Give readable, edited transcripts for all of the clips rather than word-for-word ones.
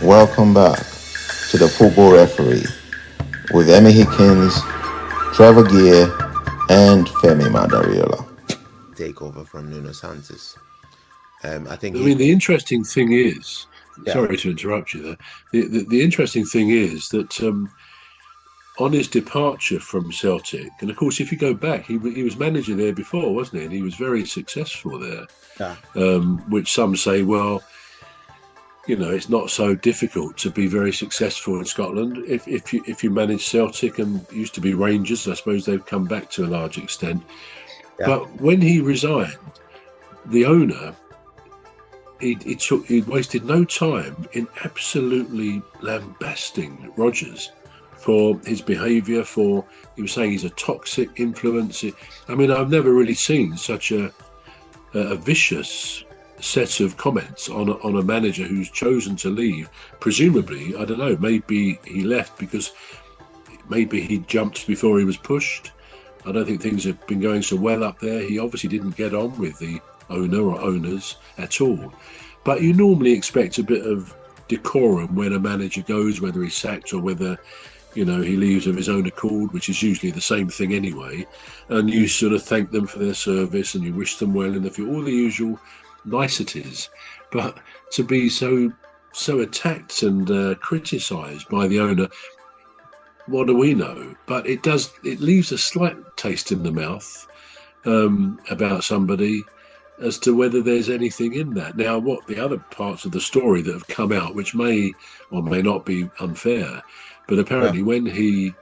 Welcome back to the Football Referee with Emmy Hickins, Trevor Gear, and Femi Madariola. Takeover from Nuno Santos. The interesting thing is, sorry to interrupt you there. The interesting thing is that on his departure from Celtic, and of course, if you go back, he was manager there before, wasn't he? And he was very successful there. Which some say, well, you know, it's not so difficult to be very successful in Scotland if you manage Celtic and used to be Rangers. I suppose they've come back to a large extent. Yeah. But when he resigned, the owner, he wasted no time in absolutely lambasting Rodgers for his behaviour. He was saying he's a toxic influence. I mean, I've never really seen such a vicious set of comments on a manager who's chosen to leave. Presumably, I don't know, maybe he left because maybe he jumped before he was pushed. I don't think things have been going so well up there. He obviously didn't get on with the owner or owners at all. But you normally expect a bit of decorum when a manager goes, whether he's sacked or whether, you know, he leaves of his own accord, which is usually the same thing anyway. And you sort of thank them for their service and you wish them well in the future, all the usual niceties. But to be so attacked and criticised by the owner, what do we know? But it leaves a slight taste in the mouth about somebody as to whether there's anything in that. Now, what the other parts of the story that have come out, which may or may not be unfair, but apparently when he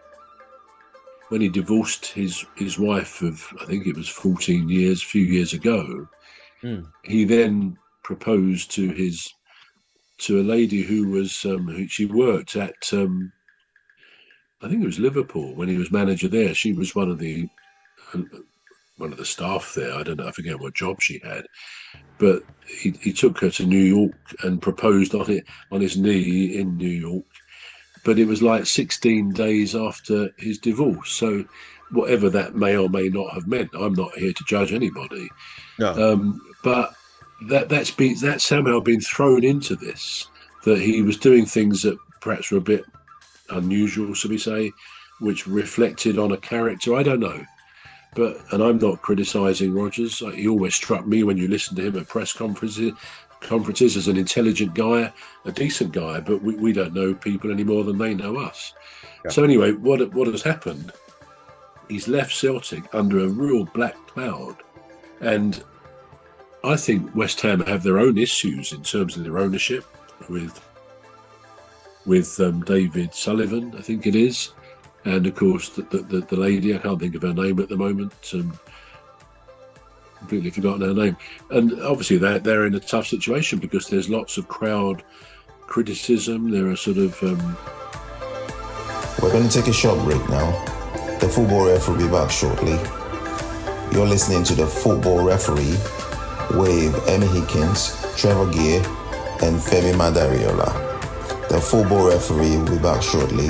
divorced his wife of, I think it was 14 years, a few years ago, he then proposed to a lady who was who she worked at, I think it was Liverpool when he was manager there. She was one of the staff there. I don't know, I forget what job she had, but he took her to New York and proposed on his knee in New York. But it was like 16 days after his divorce. So whatever that may or may not have meant, I'm not here to judge anybody. No. But that's somehow been thrown into this, that he was doing things that perhaps were a bit unusual, shall we say, which reflected on a character. I don't know. And I'm not criticising Rodgers. He always struck me, when you listen to him at press conferences, as an intelligent guy, a decent guy, but we don't know people any more than they know us. Yeah. So anyway, what has happened, he's left Celtic under a real black cloud. And I think West Ham have their own issues in terms of their ownership with David Sullivan, I think it is. And of course, the lady, I can't think of her name at the moment, completely forgotten her name. And obviously they're in a tough situation because there's lots of crowd criticism. There are sort of... We're going to take a short break now. The Football Referee will be back shortly. You're listening to the Football Referee with Emmy Hickins, Trevor Gear, and Femi Madariola. The Football Referee will be back shortly.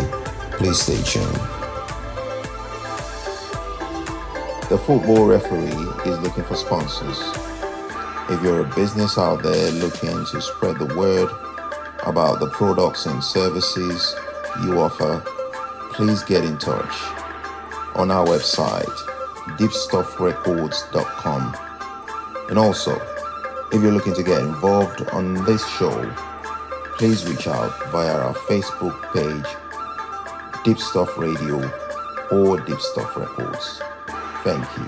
Please stay tuned. The Football Referee is looking for sponsors. If you're a business out there looking to spread the word about the products and services you offer, please get in touch on our website, deepstuffrecords.com. And also, if you're looking to get involved on this show, please reach out via our Facebook page, Deep Stuff Radio or Deep Stuff Records. Thank you.